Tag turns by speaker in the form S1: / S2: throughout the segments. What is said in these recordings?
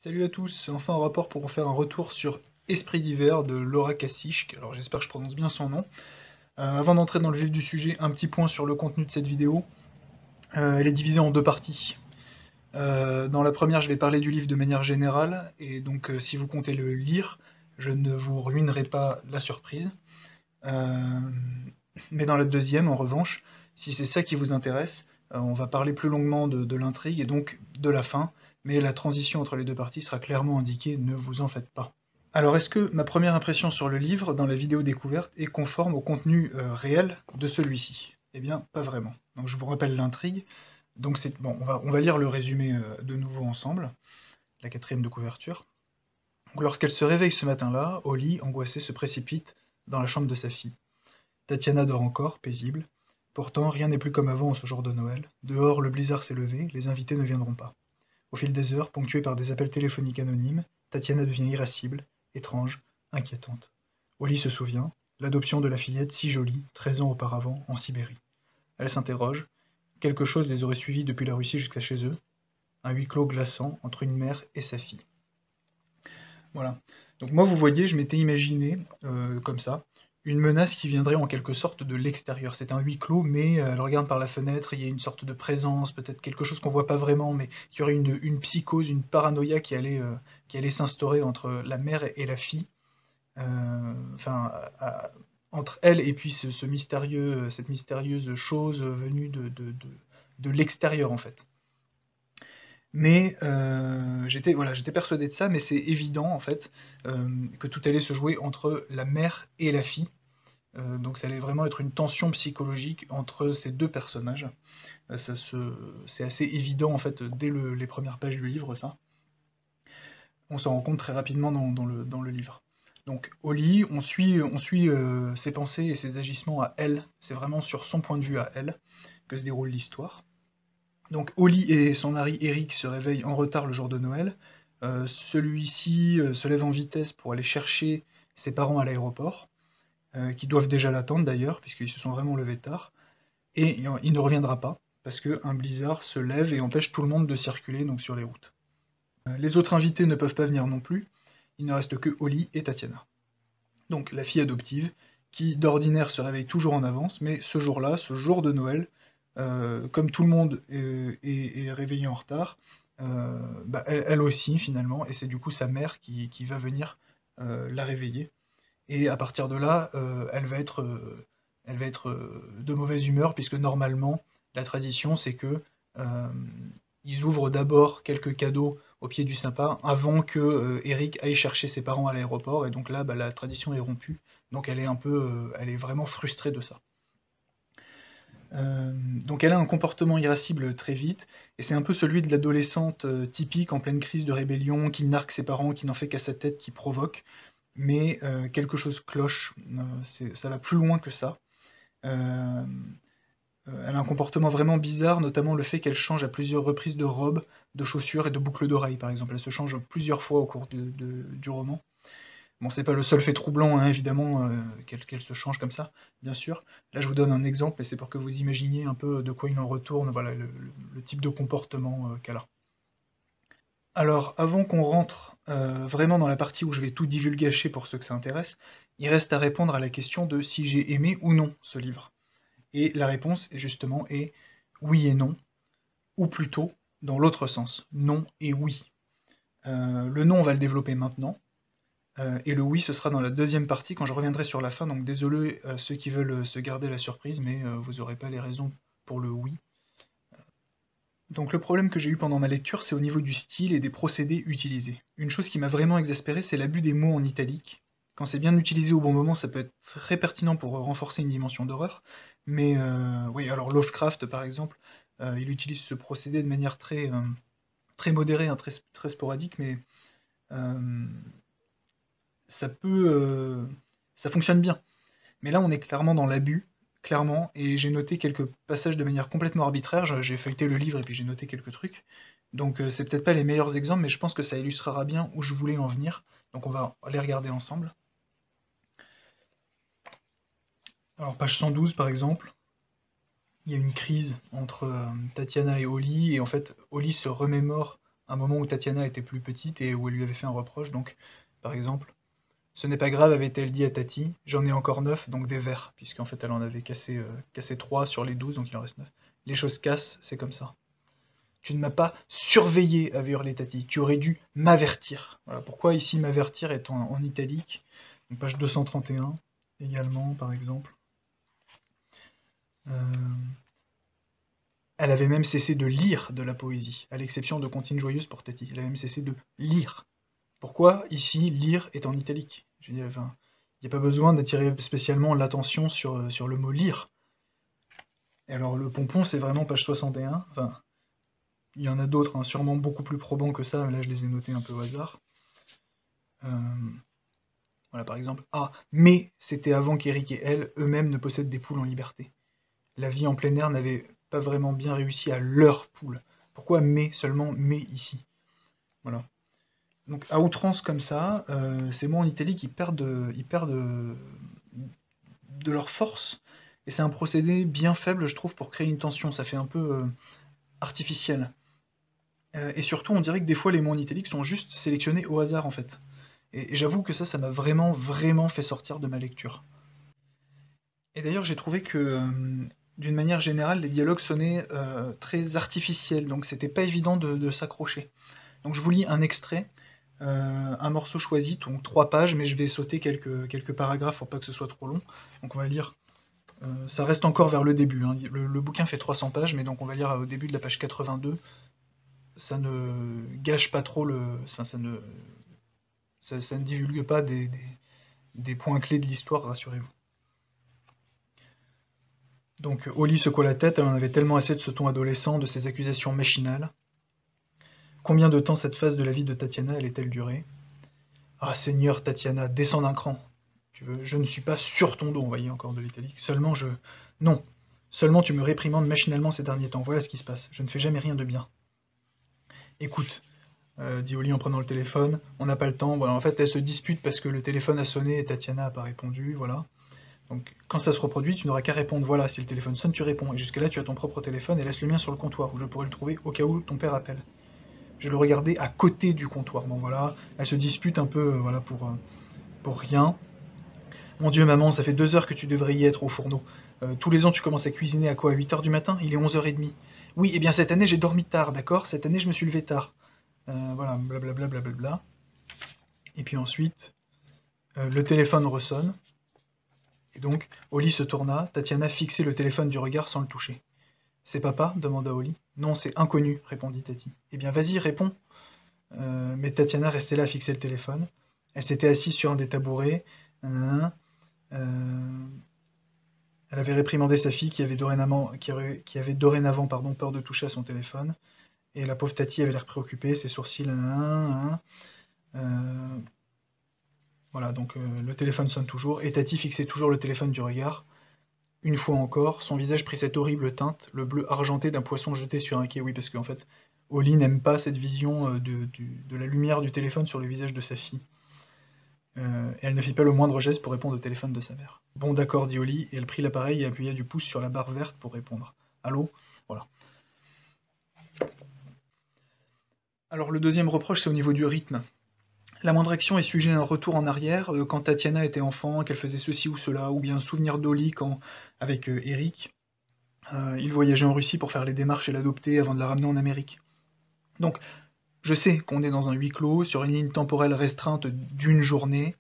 S1: Salut à tous, enfin un rapport pour faire un retour sur Esprit d'hiver de Laura Kassich. Alors j'espère que je prononce bien son nom. Avant d'entrer dans le vif du sujet, un petit point sur le contenu de cette vidéo. Elle est divisée en deux parties. Dans la première, je vais parler du livre de manière générale, et donc si vous comptez le lire, je ne vous ruinerai pas la surprise. Euh, mais dans la deuxième, en revanche, si c'est ça qui vous intéresse, on va parler plus longuement de l'intrigue et donc de la fin, mais la transition entre les deux parties sera clairement indiquée, ne vous en faites pas. Alors, est-ce que ma première impression sur le livre, dans la vidéo découverte, est conforme au contenu réel de celui-ci? Eh bien, pas vraiment. Donc, je vous rappelle l'intrigue. Donc, c'est bon, on va lire le résumé de nouveau ensemble, la quatrième de couverture. Donc, lorsqu'elle se réveille ce matin-là, au lit, angoissée, se précipite dans la chambre de sa fille. Tatiana dort encore, paisible. Pourtant, rien n'est plus comme avant en ce jour de Noël. Dehors, le blizzard s'est levé, les invités ne viendront pas. Au fil des heures, ponctuées par des appels téléphoniques anonymes, Tatiana devient irascible, étrange, inquiétante. Oli se souvient, l'adoption de la fillette si jolie, 13 ans auparavant, en Sibérie. Elle s'interroge, quelque chose les aurait suivis depuis la Russie jusqu'à chez eux, un huis clos glaçant entre une mère et sa fille. Voilà. Donc moi, vous voyez, je m'étais imaginé, comme ça, une menace qui viendrait en quelque sorte de l'extérieur. C'est un huis clos, mais elle regarde par la fenêtre, il y a une sorte de présence, peut-être quelque chose qu'on voit pas vraiment, mais qu'il y aurait une psychose, une paranoïa qui allait s'instaurer entre la mère et la fille, enfin, entre elle et puis ce mystérieux, cette mystérieuse chose venue de l'extérieur, en fait. Mais j'étais persuadé de ça, mais c'est évident en fait que tout allait se jouer entre la mère et la fille. Donc ça allait vraiment être une tension psychologique entre ces deux personnages. C'est assez évident en fait dès les premières pages du livre, ça. On s'en rend compte très rapidement dans le livre. Donc au lit, on suit ses pensées et ses agissements à elle. C'est vraiment sur son point de vue à elle que se déroule l'histoire. Donc Holly et son mari Eric se réveillent en retard le jour de Noël. Celui-ci se lève en vitesse pour aller chercher ses parents à l'aéroport, qui doivent déjà l'attendre d'ailleurs, puisqu'ils se sont vraiment levés tard. Et il ne reviendra pas, parce qu'un blizzard se lève et empêche tout le monde de circuler donc sur les routes. Les autres invités ne peuvent pas venir non plus. Il ne reste que Holly et Tatiana. Donc la fille adoptive, qui d'ordinaire se réveille toujours en avance, mais ce jour-là, ce jour de Noël, comme tout le monde est réveillé en retard, bah, elle aussi finalement, et c'est du coup sa mère qui va venir la réveiller. Et à partir de là, elle va être de mauvaise humeur, puisque normalement, la tradition, c'est que euh, ils ouvrent d'abord quelques cadeaux au pied du sapin avant que Eric aille chercher ses parents à l'aéroport, et donc là, bah, la tradition est rompue. Donc elle est vraiment frustrée de ça. Donc elle a un comportement irascible très vite, et c'est un peu celui de l'adolescente typique en pleine crise de rébellion, qui nargue ses parents, qui n'en fait qu'à sa tête, qui provoque. Mais quelque chose cloche, ça va plus loin que ça. Euh, Elle a un comportement vraiment bizarre, notamment le fait qu'elle change à plusieurs reprises de robe, de chaussures et de boucles d'oreilles, par exemple. Elle se change plusieurs fois au cours du roman. Bon, c'est pas le seul fait troublant, hein, évidemment, qu'elle se change comme ça, bien sûr. Là, je vous donne un exemple, mais c'est pour que vous imaginiez un peu de quoi il en retourne, voilà, le type de comportement qu'elle a. Alors, avant qu'on rentre vraiment dans la partie où je vais tout divulgacher pour ceux que ça intéresse, il reste à répondre à la question de si j'ai aimé ou non ce livre. Et la réponse, justement, est oui et non, ou plutôt dans l'autre sens, non et oui. Le non, on va le développer maintenant, et le oui, ce sera dans la deuxième partie, quand je reviendrai sur la fin, donc désolé à ceux qui veulent se garder la surprise, mais vous n'aurez pas les raisons pour le oui. Donc le problème que j'ai eu pendant ma lecture, c'est au niveau du style et des procédés utilisés. Une chose qui m'a vraiment exaspéré, c'est l'abus des mots en italique. Quand c'est bien utilisé au bon moment, ça peut être très pertinent pour renforcer une dimension d'horreur. Mais oui, alors Lovecraft, par exemple, il utilise ce procédé de manière très modérée, hein, très sporadique, mais euh, ça peut, ça fonctionne bien. Mais là, on est clairement dans l'abus, clairement, et j'ai noté quelques passages de manière complètement arbitraire. J'ai feuilleté le livre et puis j'ai noté quelques trucs. Donc c'est peut-être pas les meilleurs exemples, mais je pense que ça illustrera bien où je voulais en venir. Donc on va les regarder ensemble. Alors page 112 par exemple, il y a une crise entre Tatiana et Oli, et en fait Oli se remémore un moment où Tatiana était plus petite et où elle lui avait fait un reproche. Donc, par exemple, ce n'est pas grave, avait-elle dit à Tati, j'en ai encore 9, donc des verres, puisqu'en fait elle en avait cassé 3 sur les 12, donc il en reste 9. Les choses cassent, c'est comme ça. Tu ne m'as pas surveillé, avait hurlé Tati, tu aurais dû m'avertir. Voilà pourquoi ici m'avertir est en italique. Donc, page 231 également, par exemple. Elle avait même cessé de lire de la poésie, à l'exception de Comptines joyeuses pour Tati. Elle avait même cessé de lire. Pourquoi ici lire est en italique? Je veux dire, enfin, il n'y a pas besoin d'attirer spécialement l'attention sur le mot lire. Et alors le pompon, c'est vraiment page 61. Enfin, il y en a d'autres, hein, sûrement beaucoup plus probants que ça, mais là je les ai notés un peu au hasard. Voilà par exemple. Ah, mais c'était avant qu'Eric et elle, eux-mêmes, ne possèdent des poules en liberté. La vie en plein air n'avait pas vraiment bien réussi à leur poule. Pourquoi mais seulement mais ici? Voilà. Donc à outrance comme ça, ces mots en italique ils perdent de leur force. Et c'est un procédé bien faible, je trouve, pour créer une tension. Ça fait un peu artificiel. Et surtout, on dirait que des fois, les mots en italique sont juste sélectionnés au hasard, en fait. Et j'avoue que ça m'a vraiment, vraiment fait sortir de ma lecture. Et d'ailleurs, j'ai trouvé que, d'une manière générale, les dialogues sonnaient très artificiels, donc c'était pas évident de s'accrocher. Donc je vous lis un extrait, un morceau choisi, donc 3 pages, mais je vais sauter quelques paragraphes pour pas que ce soit trop long. Donc on va lire, ça reste encore vers le début, hein. Le bouquin fait 300 pages, mais donc on va lire au début de la page 82. Ça ne gâche pas trop enfin, ça ne divulgue pas des points clés de l'histoire, rassurez-vous. Donc Holly secoua la tête, elle en avait tellement assez de ce ton adolescent, de ces accusations machinales. Combien de temps cette phase de la vie de Tatiana allait-elle durer? Ah Seigneur, Tatiana, descends d'un cran. Je ne suis pas sur ton dos, vous voyez encore de l'italique. Seulement je... Non. Seulement tu me réprimandes machinalement ces derniers temps. Voilà ce qui se passe. Je ne fais jamais rien de bien. Écoute, dit Holly en prenant le téléphone, on n'a pas le temps. Voilà, en fait, elle se dispute parce que le téléphone a sonné et Tatiana n'a pas répondu, voilà. Donc, quand ça se reproduit, tu n'auras qu'à répondre, voilà, si le téléphone sonne, tu réponds. Et jusque-là, tu as ton propre téléphone et laisse le mien sur le comptoir, où je pourrais le trouver au cas où ton père appelle. Je le regardais à côté du comptoir. Bon, voilà, elle se dispute un peu, voilà, pour rien. Mon Dieu, maman, ça fait 2 heures que tu devrais y être au fourneau. Tous les ans, tu commences à cuisiner à quoi? À 8 heures du matin? Il est 11h30. Oui, eh bien, cette année, j'ai dormi tard, d'accord? Cette année, je me suis levé tard. Voilà, blablabla, blablabla. Et puis ensuite, le téléphone ressonne. Et donc, Holly se tourna, Tatiana fixait le téléphone du regard sans le toucher. C'est papa? Demanda Holly. Non, c'est inconnu, répondit Tati. Eh bien, vas-y, réponds. Mais Tatiana restait là à fixer le téléphone. Elle s'était assise sur un des tabourets. Elle avait réprimandé sa fille qui avait dorénavant peur de toucher à son téléphone. Et la pauvre Tati avait l'air préoccupée, ses sourcils. Voilà, donc le téléphone sonne toujours, et Tati fixait toujours le téléphone du regard. Une fois encore, son visage prit cette horrible teinte, le bleu argenté d'un poisson jeté sur un quai. Oui, parce qu'en fait, Holly n'aime pas cette vision de la lumière du téléphone sur le visage de sa fille. Et elle ne fit pas le moindre geste pour répondre au téléphone de sa mère. Bon, d'accord, dit Holly, et elle prit l'appareil et appuya du pouce sur la barre verte pour répondre. Allô? Voilà. Alors, le deuxième reproche, c'est au niveau du rythme. La moindre action est sujet à un retour en arrière, quand Tatiana était enfant, qu'elle faisait ceci ou cela, ou bien souvenir d'Holly avec Eric, il voyageait en Russie pour faire les démarches et l'adopter avant de la ramener en Amérique. Donc, je sais qu'on est dans un huis clos, sur une ligne temporelle restreinte d'une journée,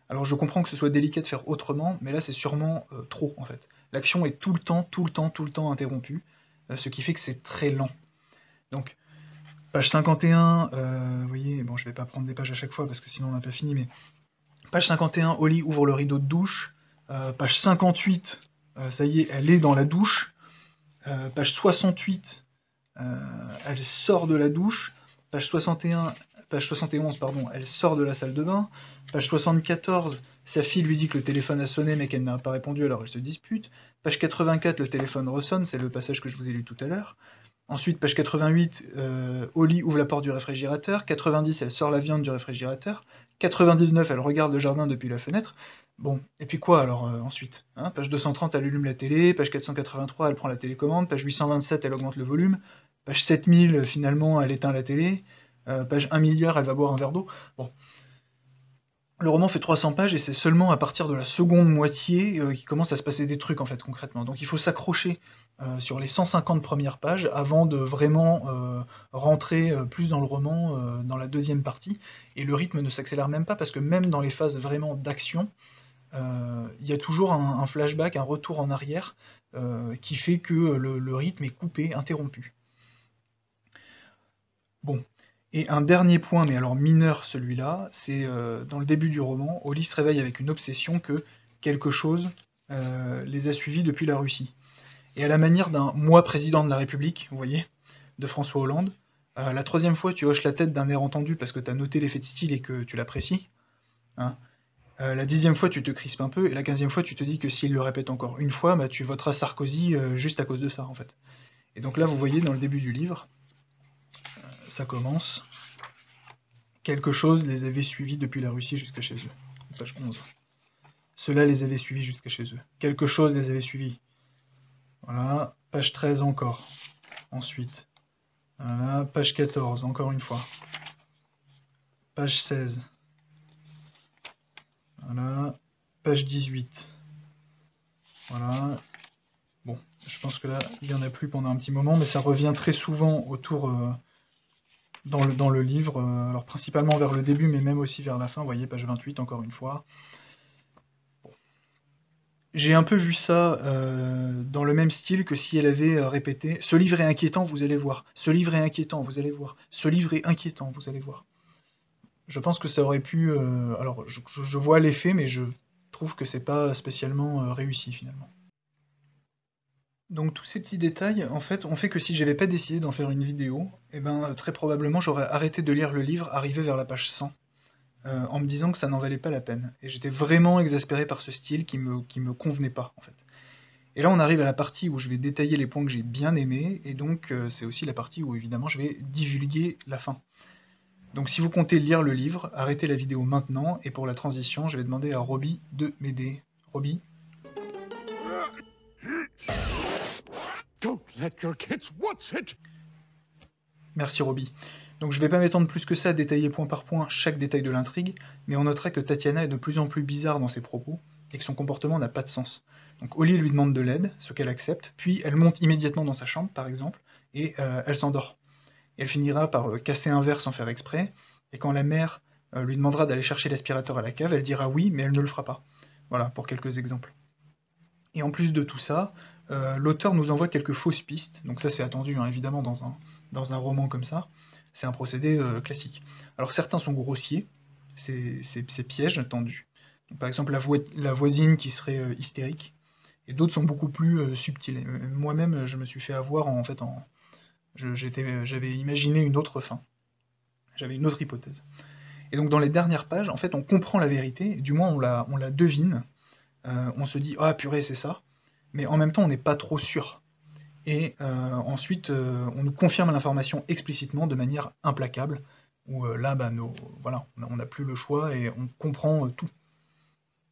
S1: alors je comprends que ce soit délicat de faire autrement, mais là c'est sûrement trop en fait. L'action est tout le temps interrompue, ce qui fait que c'est très lent. Donc, page 51, vous voyez, bon je vais pas prendre des pages à chaque fois parce que sinon on n'a pas fini, mais page 51, Holly ouvre le rideau de douche. Page 58, ça y est, elle est dans la douche. Page 68, elle sort de la douche. Page 71, pardon, elle sort de la salle de bain. Page 74, sa fille lui dit que le téléphone a sonné mais qu'elle n'a pas répondu, alors elle se dispute. Page 84, le téléphone ressonne, c'est le passage que je vous ai lu tout à l'heure. Ensuite, page 88, Holly ouvre la porte du réfrigérateur. 90, elle sort la viande du réfrigérateur. 99, elle regarde le jardin depuis la fenêtre. Bon, et puis quoi alors ensuite, hein? Page 230, elle allume la télé. Page 483, elle prend la télécommande. Page 827, elle augmente le volume. Page 7000, finalement, elle éteint la télé. Page 1 milliard, elle va boire un verre d'eau. Bon. Le roman fait 300 pages et c'est seulement à partir de la seconde moitié qu'il commence à se passer des trucs, en fait, concrètement. Donc il faut s'accrocher sur les 150 premières pages avant de vraiment rentrer plus dans le roman dans la deuxième partie. Et le rythme ne s'accélère même pas parce que même dans les phases vraiment d'action, il y a toujours un flashback, un retour en arrière qui fait que le rythme est coupé, interrompu. Bon. Et un dernier point, mais alors mineur celui-là, c'est dans le début du roman, Oli se réveille avec une obsession que quelque chose les a suivis depuis la Russie. Et à la manière d'un moi président de la République, vous voyez, de François Hollande, la troisième fois tu hoches la tête d'un air entendu parce que tu as noté l'effet de style et que tu l'apprécies. Hein. La 10e fois tu te crispes un peu, et la 15e fois tu te dis que s'il le répète encore une fois, bah, tu voteras Sarkozy juste à cause de ça en fait. Et donc là vous voyez dans le début du livre, ça commence. Quelque chose les avait suivis depuis la Russie jusqu'à chez eux. Page 11. Cela les avait suivis jusqu'à chez eux. Quelque chose les avait suivis. Voilà. Page 13 encore. Ensuite. Voilà. Page 14, encore une fois. Page 16. Voilà. Page 18. Voilà. Bon, je pense que là, il n'y en a plus pendant un petit moment, mais ça revient très souvent autour... dans le livre, alors principalement vers le début, mais même aussi vers la fin, vous voyez, page 28, encore une fois. Bon. J'ai un peu vu ça dans le même style que si elle avait répété « Ce livre est inquiétant, vous allez voir. Ce livre est inquiétant, vous allez voir. Ce livre est inquiétant, vous allez voir. » Je pense que ça aurait pu... alors, je vois l'effet, mais je trouve que c'est pas spécialement réussi, finalement. Donc tous ces petits détails, en fait, ont fait que si j'avais pas décidé d'en faire une vidéo, eh ben, très probablement j'aurais arrêté de lire le livre, arrivé vers la page 100, en me disant que ça n'en valait pas la peine. Et j'étais vraiment exaspéré par ce style qui me convenait pas, en fait. Et là on arrive à la partie où je vais détailler les points que j'ai bien aimés, et donc c'est aussi la partie où évidemment je vais divulguer la fin. Donc si vous comptez lire le livre, arrêtez la vidéo maintenant, et pour la transition, je vais demander à Roby de m'aider. Roby ?
S2: Don't let your kids watch it.
S1: Merci Roby. Donc je vais pas m'étendre plus que ça à détailler point par point chaque détail de l'intrigue, mais on notera que Tatiana est de plus en plus bizarre dans ses propos, et que son comportement n'a pas de sens. Donc Oli lui demande de l'aide, ce qu'elle accepte, puis elle monte immédiatement dans sa chambre, par exemple, et elle s'endort. Et elle finira par casser un verre sans faire exprès, et quand la mère lui demandera d'aller chercher l'aspirateur à la cave, elle dira oui, mais elle ne le fera pas. Voilà, pour quelques exemples. Et en plus de tout ça, l'auteur nous envoie quelques fausses pistes, donc ça c'est attendu hein, évidemment dans un roman comme ça, c'est un procédé classique. Alors certains sont grossiers, c'est pièges tendus. Donc, par exemple la voisine qui serait hystérique, et d'autres sont beaucoup plus subtils. Moi-même je me suis fait avoir j'avais imaginé une autre fin, j'avais une autre hypothèse. Et donc dans les dernières pages, en fait on comprend la vérité, du moins on la devine, on se dit « Ah purée c'est ça », mais en même temps on n'est pas trop sûr. Et ensuite, on nous confirme l'information explicitement de manière implacable, où là, bah, voilà, on n'a plus le choix et on comprend tout.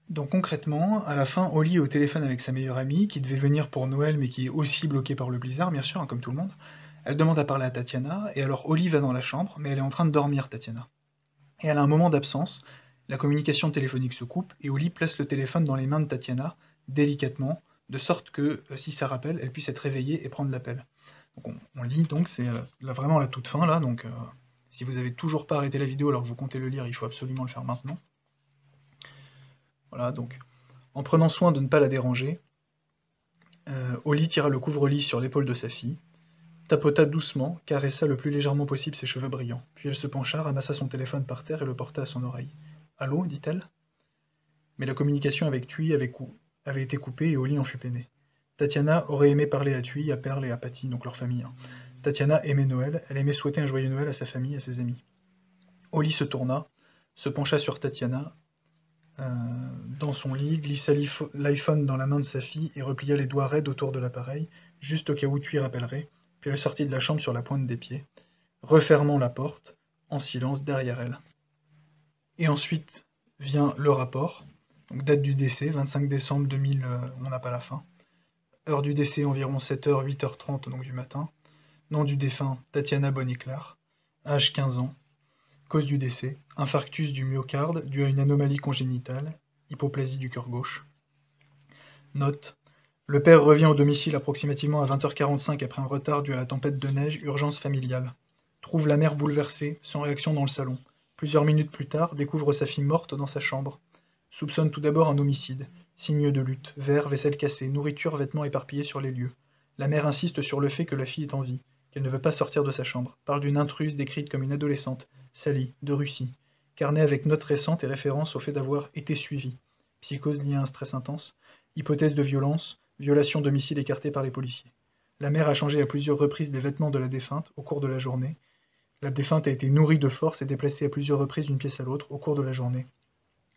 S1: Donc concrètement, à la fin, Oli est au téléphone avec sa meilleure amie, qui devait venir pour Noël, mais qui est aussi bloquée par le blizzard, bien sûr, hein, comme tout le monde. Elle demande à parler à Tatiana, et alors Oli va dans la chambre, mais elle est en train de dormir, Tatiana. Et elle a un moment d'absence, la communication téléphonique se coupe, et Oli place le téléphone dans les mains de Tatiana, délicatement, de sorte que, si ça rappelle, elle puisse être réveillée et prendre l'appel. Donc on lit, donc c'est vraiment la toute fin, là, donc si vous avez toujours pas arrêté la vidéo alors que vous comptez le lire, il faut absolument le faire maintenant. Voilà, donc, en prenant soin de ne pas la déranger, Oli tira le couvre-lit sur l'épaule de sa fille, tapota doucement, caressa le plus légèrement possible ses cheveux brillants, puis elle se pencha, ramassa son téléphone par terre et le porta à son oreille. « Allô » dit-elle. Mais la communication avec Thuy avait été coupée et Oli en fut peiné. Tatiana aurait aimé parler à Thuy, à Perle et à Patty, donc leur famille. Hein. Tatiana aimait Noël, elle aimait souhaiter un joyeux Noël à sa famille et à ses amis. Oli se tourna, se pencha sur Tatiana, dans son lit, glissa l'iPhone dans la main de sa fille et replia les doigts raides autour de l'appareil, juste au cas où Thuy rappellerait, puis elle sortit de la chambre sur la pointe des pieds, refermant la porte, en silence derrière elle. Et ensuite vient le rapport, donc date du décès, 25 décembre 2000, on n'a pas la fin. Heure du décès, environ 7h, 8h30 donc du matin. Nom du défunt, Tatiana Bonnéclar. Âge 15 ans. Cause du décès, infarctus du myocarde dû à une anomalie congénitale, hypoplasie du cœur gauche. Note: le père revient au domicile approximativement à 20h45 après un retard dû à la tempête de neige, urgence familiale. Trouve la mère bouleversée, sans réaction dans le salon. Plusieurs minutes plus tard, découvre sa fille morte dans sa chambre. Soupçonne tout d'abord un homicide. Signes de lutte, verre, vaisselle cassée, nourriture, vêtements éparpillés sur les lieux. La mère insiste sur le fait que la fille est en vie, qu'elle ne veut pas sortir de sa chambre. Parle d'une intruse décrite comme une adolescente, salie, de Russie. Carnet avec notes récentes et référence au fait d'avoir été suivie. Psychose liée à un stress intense. Hypothèse de violence, violation domicile écartée par les policiers. La mère a changé à plusieurs reprises les vêtements de la défunte au cours de la journée. La défunte a été nourrie de force et déplacée à plusieurs reprises d'une pièce à l'autre au cours de la journée.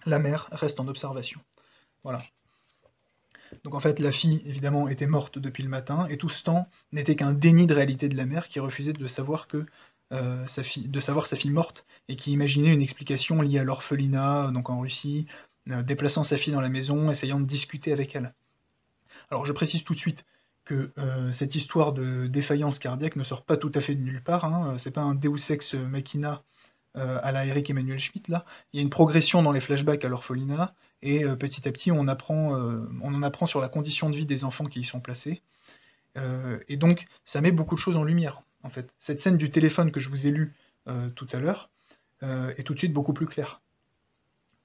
S1: La mère reste en observation. Voilà. Donc en fait, la fille, évidemment, était morte depuis le matin, et tout ce temps n'était qu'un déni de réalité de la mère qui refusait de savoir sa fille morte, et qui imaginait une explication liée à l'orphelinat, donc en Russie, déplaçant sa fille dans la maison, essayant de discuter avec elle. Alors je précise tout de suite que cette histoire de défaillance cardiaque ne sort pas tout à fait de nulle part, hein, c'est pas un Deus ex machina à la Eric Emmanuel Schmitt là. Il y a une progression dans les flashbacks à l'orphelinat, et petit à petit on en apprend sur la condition de vie des enfants qui y sont placés, et donc ça met beaucoup de choses en lumière, en fait. Cette scène du téléphone que je vous ai lue tout à l'heure est tout de suite beaucoup plus claire.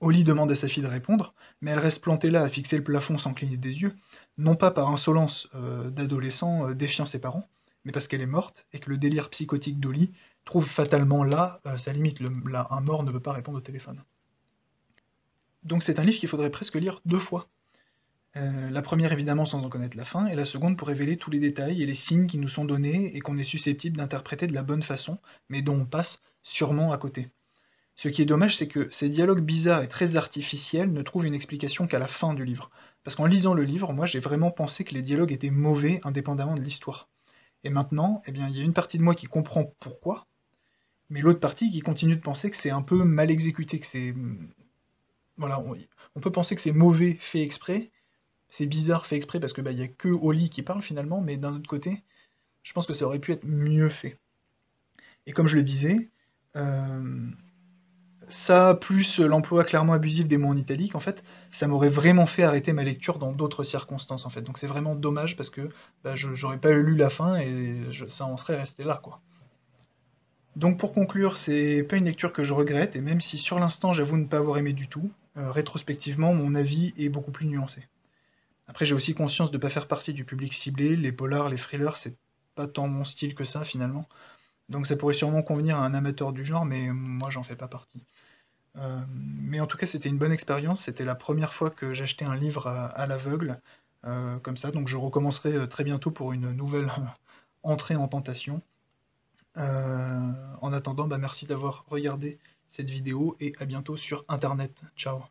S1: Holly demande à sa fille de répondre, mais elle reste plantée là à fixer le plafond sans cligner des yeux, non pas par insolence d'adolescent défiant ses parents, mais parce qu'elle est morte et que le délire psychotique d'Holly trouve fatalement là sa limite. Là, un mort ne peut pas répondre au téléphone. Donc c'est un livre qu'il faudrait presque lire 2 fois. La première évidemment sans en connaître la fin, et la seconde pour révéler tous les détails et les signes qui nous sont donnés et qu'on est susceptible d'interpréter de la bonne façon, mais dont on passe sûrement à côté. Ce qui est dommage, c'est que ces dialogues bizarres et très artificiels ne trouvent une explication qu'à la fin du livre. Parce qu'en lisant le livre, moi j'ai vraiment pensé que les dialogues étaient mauvais indépendamment de l'histoire. Et maintenant, eh bien, il y a une partie de moi qui comprend pourquoi, mais l'autre partie qui continue de penser que c'est un peu mal exécuté, que c'est... Voilà, on peut penser que c'est mauvais fait exprès, c'est bizarre fait exprès parce que y a que Holly qui parle finalement, mais d'un autre côté, je pense que ça aurait pu être mieux fait. Et comme je le disais, ça, plus l'emploi clairement abusif des mots en italique, en fait, ça m'aurait vraiment fait arrêter ma lecture dans d'autres circonstances, en fait. Donc c'est vraiment dommage parce que j'aurais pas lu la fin et ça en serait resté là, quoi. Donc pour conclure, c'est pas une lecture que je regrette, et même si sur l'instant j'avoue ne pas avoir aimé du tout, rétrospectivement, mon avis est beaucoup plus nuancé. Après, j'ai aussi conscience de ne pas faire partie du public ciblé, les polars, les thrillers, c'est pas tant mon style que ça, finalement. Donc ça pourrait sûrement convenir à un amateur du genre, mais moi j'en fais pas partie. Mais en tout cas, c'était une bonne expérience, c'était la première fois que j'achetais un livre à l'aveugle, comme ça, donc je recommencerai très bientôt pour une nouvelle entrée en tentation. En attendant, merci d'avoir regardé cette vidéo, et à bientôt sur internet. Ciao.